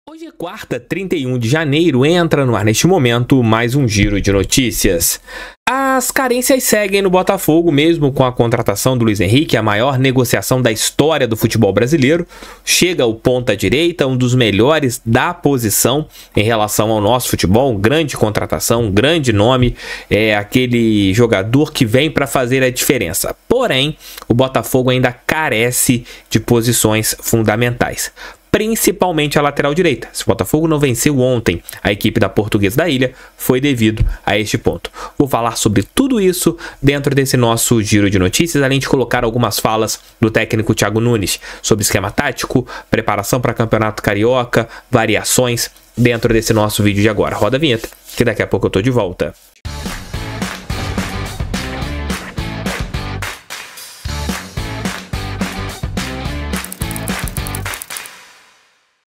Hoje é quarta, 31 de janeiro, entra no ar neste momento mais um giro de notícias. As carências seguem no Botafogo, mesmo com a contratação do Luiz Henrique, a maior negociação da história do futebol brasileiro. Chega o ponta-direita, um dos melhores da posição em relação ao nosso futebol, grande contratação, grande nome, é aquele jogador que vem para fazer a diferença. Porém, o Botafogo ainda carece de posições fundamentais, principalmente a lateral direita. Se o Botafogo não venceu ontem a equipe da Portuguesa da Ilha, foi devido a este ponto. Vou falar sobre tudo isso dentro desse nosso giro de notícias, além de colocar algumas falas do técnico Thiago Nunes sobre esquema tático, preparação para campeonato carioca, variações dentro desse nosso vídeo de agora. Roda a vinheta, que daqui a pouco eu tô de volta.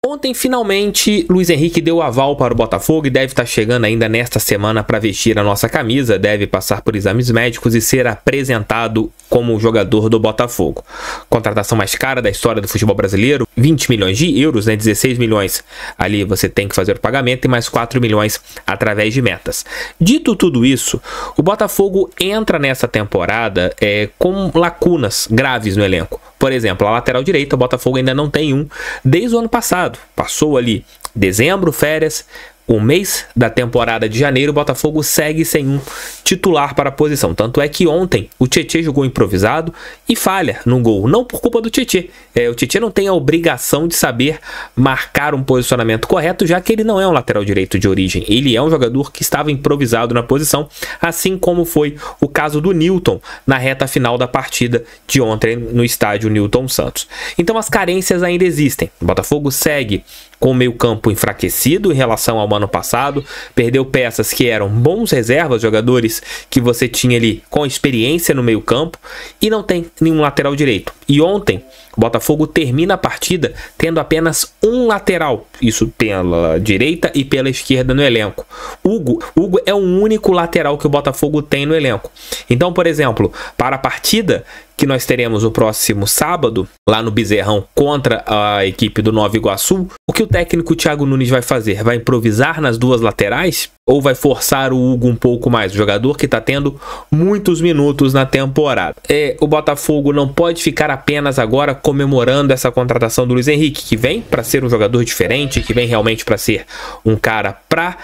Ontem, finalmente, Luiz Henrique deu o aval para o Botafogo e deve estar chegando ainda nesta semana para vestir a nossa camisa, deve passar por exames médicos e ser apresentado como jogador do Botafogo. Contratação mais cara da história do futebol brasileiro, 20 milhões de euros, né? 16 milhões ali você tem que fazer o pagamento e mais 4 milhões através de metas. Dito tudo isso, o Botafogo entra nessa temporada com lacunas graves no elenco. Por exemplo, a lateral direita, o Botafogo ainda não tem um desde o ano passado. Passou ali dezembro, férias, o mês da temporada de janeiro, o Botafogo segue sem um titular para a posição. Tanto é que ontem o Tietê jogou improvisado e falha no gol. Não por culpa do Tietê. O Tietê não tem a obrigação de saber marcar um posicionamento correto, já que ele não é um lateral direito de origem. Ele é um jogador que estava improvisado na posição, assim como foi o caso do Nilton na reta final da partida de ontem no estádio Nilton Santos. Então as carências ainda existem. O Botafogo segue com o meio-campo enfraquecido em relação ao ano passado, perdeu peças que eram bons reservas, jogadores que você tinha ali com experiência no meio-campo, e não tem nenhum lateral direito. E ontem o Botafogo termina a partida tendo apenas um lateral, isso pela direita e pela esquerda no elenco. Hugo é o único lateral que o Botafogo tem no elenco. Então, por exemplo, para a partida que nós teremos o próximo sábado, lá no Bezerrão, contra a equipe do Nova Iguaçu, o que o técnico Thiago Nunes vai fazer? Vai improvisar nas duas laterais? Ou vai forçar o Hugo um pouco mais? O jogador que está tendo muitos minutos na temporada. O Botafogo não pode ficar apenas agora comemorando essa contratação do Luiz Henrique, que vem para ser um jogador diferente, que vem realmente para ser um cara para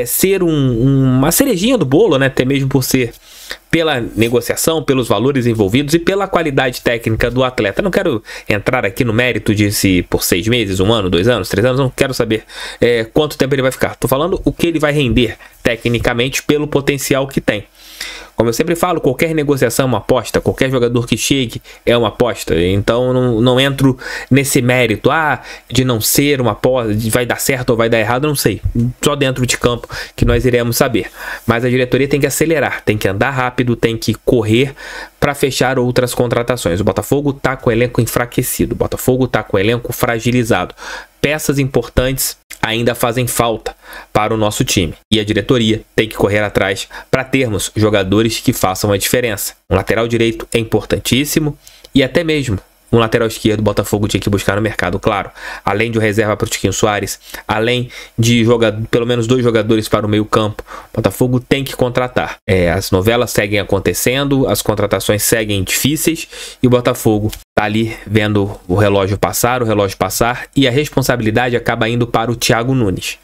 ser uma cerejinha do bolo, né? Até mesmo por ser pela negociação, pelos valores envolvidos e pela qualidade técnica do atleta. Não quero entrar aqui no mérito de se por 6 meses, 1 ano, 2 anos, 3 anos, não quero saber quanto tempo ele vai ficar. Tô falando o que ele vai render tecnicamente pelo potencial que tem. Como eu sempre falo, qualquer negociação é uma aposta, qualquer jogador que chegue é uma aposta. Então não entro nesse mérito de não ser uma aposta, de vai dar certo ou vai dar errado, não sei. Só dentro de campo que nós iremos saber. Mas a diretoria tem que acelerar, tem que andar rápido, tem que correr para fechar outras contratações. O Botafogo está com o elenco enfraquecido, o Botafogo está com o elenco fragilizado. Peças importantes ainda fazem falta para o nosso time. E a diretoria tem que correr atrás para termos jogadores que façam a diferença. Um lateral direito é importantíssimo e até mesmo um lateral esquerdo o Botafogo tinha que buscar no mercado, claro. Além de um reserva para o Tiquinho Soares, além de pelo menos 2 jogadores para o meio campo, o Botafogo tem que contratar. As novelas seguem acontecendo, as contratações seguem difíceis e o Botafogo está ali vendo o relógio passar e a responsabilidade acaba indo para o Thiago Nunes.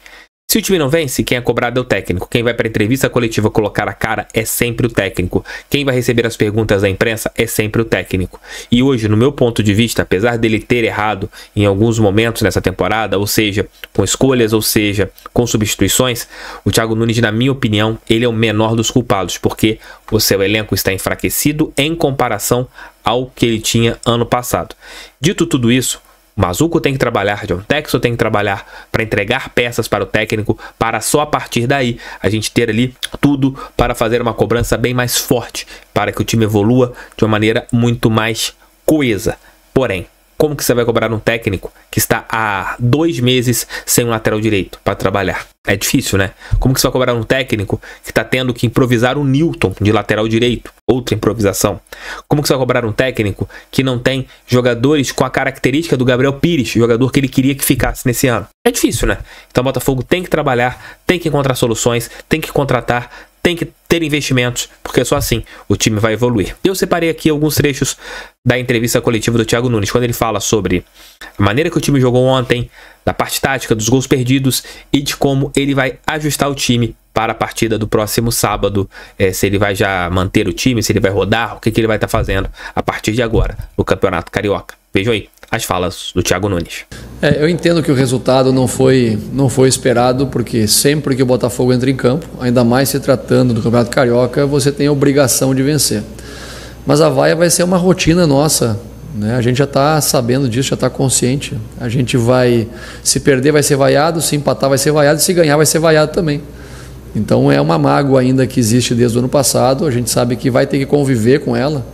Se o time não vence, quem é cobrado é o técnico. Quem vai para a entrevista coletiva colocar a cara é sempre o técnico. Quem vai receber as perguntas da imprensa é sempre o técnico. E hoje, no meu ponto de vista, apesar dele ter errado em alguns momentos nessa temporada, ou seja, com escolhas, ou seja, com substituições, o Thiago Nunes, na minha opinião, ele é o menor dos culpados, porque o seu elenco está enfraquecido em comparação ao que ele tinha ano passado. Dito tudo isso, Mazuco tem que trabalhar, John Textor tem que trabalhar para entregar peças para o técnico, para só a partir daí a gente ter ali tudo para fazer uma cobrança bem mais forte, para que o time evolua de uma maneira muito mais coesa. Porém, Como que você vai cobrar um técnico que está há 2 meses sem um lateral direito para trabalhar? É difícil, né? Como que você vai cobrar um técnico que está tendo que improvisar o Newton de lateral direito? Outra improvisação. Como que você vai cobrar um técnico que não tem jogadores com a característica do Gabriel Pires, jogador que ele queria que ficasse nesse ano? É difícil, né? Então o Botafogo tem que trabalhar, tem que encontrar soluções, tem que contratar, tem que ter investimentos, porque só assim o time vai evoluir. Eu separei aqui alguns trechos da entrevista coletiva do Thiago Nunes, quando ele fala sobre a maneira que o time jogou ontem, da parte tática, dos gols perdidos e de como ele vai ajustar o time para a partida do próximo sábado, se ele vai já manter o time, se ele vai rodar, o que ele vai estar fazendo a partir de agora no Campeonato Carioca. Vejam aí as falas do Thiago Nunes. Eu entendo que o resultado não foi esperado, porque sempre que o Botafogo entra em campo, ainda mais se tratando do Campeonato Carioca, você tem a obrigação de vencer. Mas a vaia vai ser uma rotina nossa, né? A gente já está sabendo disso, já está consciente. A gente vai, se perder vai ser vaiado, se empatar vai ser vaiado, se ganhar vai ser vaiado também. Então é uma mágoa ainda que existe desde o ano passado, a gente sabe que vai ter que conviver com ela.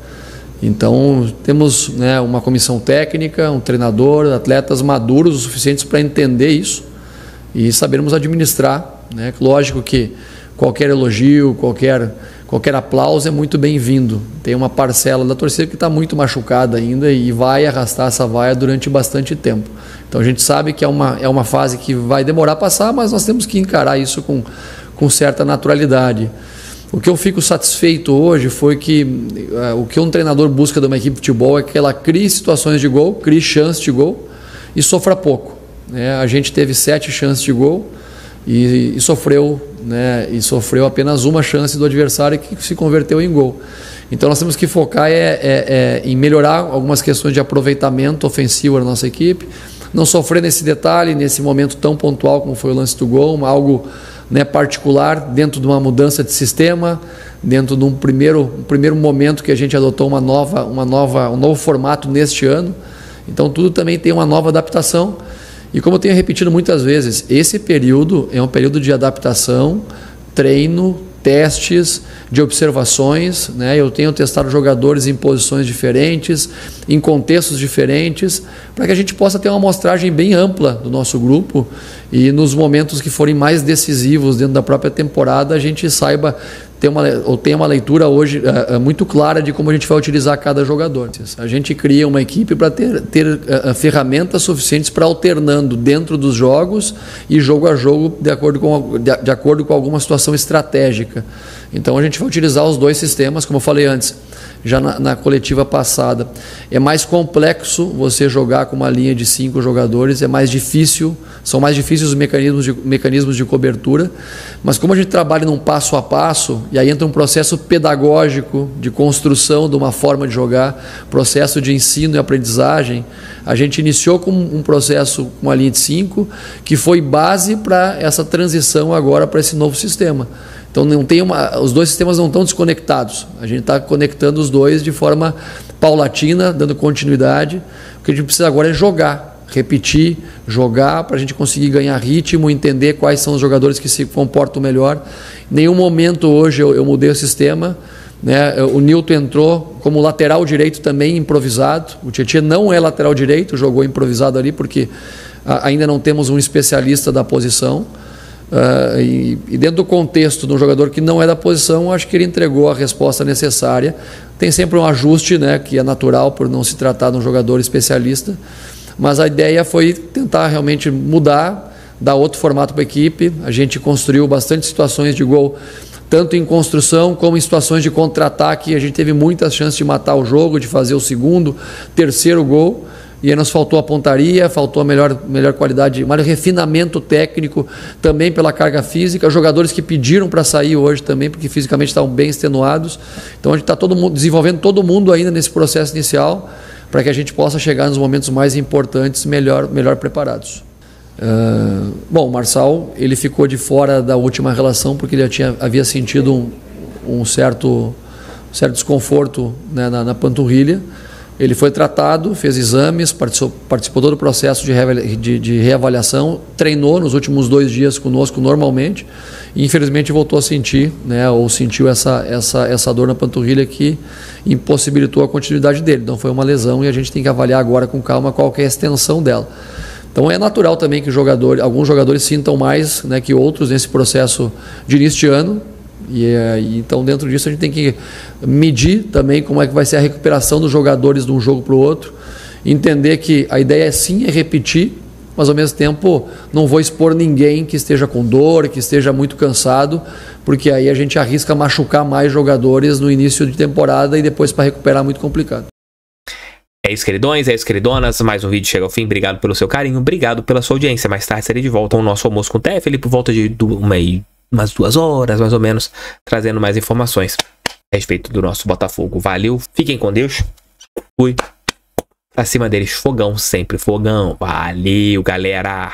Então temos, né, uma comissão técnica, um treinador, atletas maduros o suficientes para entender isso e sabermos administrar, né? Lógico que qualquer elogio, qualquer aplauso é muito bem-vindo. Tem uma parcela da torcida que está muito machucada ainda e vai arrastar essa vaia durante bastante tempo. Então a gente sabe que é uma fase que vai demorar a passar, mas nós temos que encarar isso com certa naturalidade. O que eu fico satisfeito hoje foi que o que um treinador busca de uma equipe de futebol é que ela crie situações de gol, crie chances de gol e sofra pouco, né? A gente teve 7 chances de gol e sofreu, né, e sofreu apenas uma chance do adversário que se converteu em gol. Então nós temos que focar em melhorar algumas questões de aproveitamento ofensivo da nossa equipe, não sofrer nesse detalhe, nesse momento tão pontual como foi o lance do gol, algo, né, particular, dentro de uma mudança de sistema, dentro de um primeiro momento que a gente adotou um novo formato neste ano. Então tudo também tem uma nova adaptação. E como eu tenho repetido muitas vezes, esse período é um período de adaptação, treino, testes, de observações, né? Eu tenho testado jogadores em posições diferentes, em contextos diferentes, para que a gente possa ter uma amostragem bem ampla do nosso grupo e nos momentos que forem mais decisivos dentro da própria temporada, a gente saiba tenha uma leitura hoje muito clara de como a gente vai utilizar cada jogador. A gente cria uma equipe para ter ferramentas suficientes para alternando dentro dos jogos e jogo a jogo de acordo com alguma situação estratégica. Então a gente vai utilizar os dois sistemas, como eu falei antes, já na coletiva passada. É mais complexo você jogar com uma linha de 5 jogadores, é mais difícil, são mais difíceis os mecanismos de cobertura, mas como a gente trabalha num passo a passo, e aí entra um processo pedagógico de construção de uma forma de jogar, processo de ensino e aprendizagem, a gente iniciou com um processo com uma linha de 5, que foi base para essa transição agora para esse novo sistema. Então os dois sistemas não estão desconectados, a gente está conectando os dois de forma paulatina, dando continuidade. O que a gente precisa agora é jogar, repetir, jogar para a gente conseguir ganhar ritmo, entender quais são os jogadores que se comportam melhor. Em nenhum momento hoje eu mudei o sistema, né? O Newton entrou como lateral direito também improvisado, o Tietchan não é lateral direito, jogou improvisado ali porque ainda não temos um especialista da posição. E dentro do contexto de um jogador que não é da posição, acho que ele entregou a resposta necessária. Tem sempre um ajuste, né, que é natural por não se tratar de um jogador especialista, mas a ideia foi tentar realmente mudar, dar outro formato para a equipe. A gente construiu bastante situações de gol, tanto em construção como em situações de contra-ataque. A gente teve muitas chances de matar o jogo, de fazer o segundo, terceiro gol. E aí nos faltou a pontaria, faltou a melhor qualidade, mais refinamento técnico, também pela carga física. Jogadores que pediram para sair hoje também, porque fisicamente estavam bem extenuados. Então a gente está desenvolvendo todo mundo ainda nesse processo inicial, para que a gente possa chegar nos momentos mais importantes melhor preparados. Bom, o Marçal, ele ficou de fora da última relação, porque ele havia sentido um certo desconforto, né, na panturrilha. Ele foi tratado, fez exames, participou todo o processo de reavaliação, treinou nos últimos 2 dias conosco normalmente e infelizmente voltou a sentir, né, ou sentiu essa dor na panturrilha que impossibilitou a continuidade dele. Então foi uma lesão e a gente tem que avaliar agora com calma qual que é a extensão dela. Então é natural também que alguns jogadores sintam mais, né, que outros nesse processo de início de ano. Então dentro disso a gente tem que medir também como é que vai ser a recuperação dos jogadores de um jogo para o outro, entender que a ideia sim é repetir, mas ao mesmo tempo não vou expor ninguém que esteja com dor, que esteja muito cansado, porque aí a gente arrisca machucar mais jogadores no início de temporada e depois para recuperar muito complicado. É isso, queridões, é isso, queridonas. Mais um vídeo chega ao fim. Obrigado pelo seu carinho, obrigado pela sua audiência. Mais tarde estarei de volta com o nosso almoço com o TFL por volta de umas 2 horas, mais ou menos, trazendo mais informações a respeito do nosso Botafogo. Valeu, fiquem com Deus. Fui. Acima deles, fogão, sempre fogão. Valeu, galera.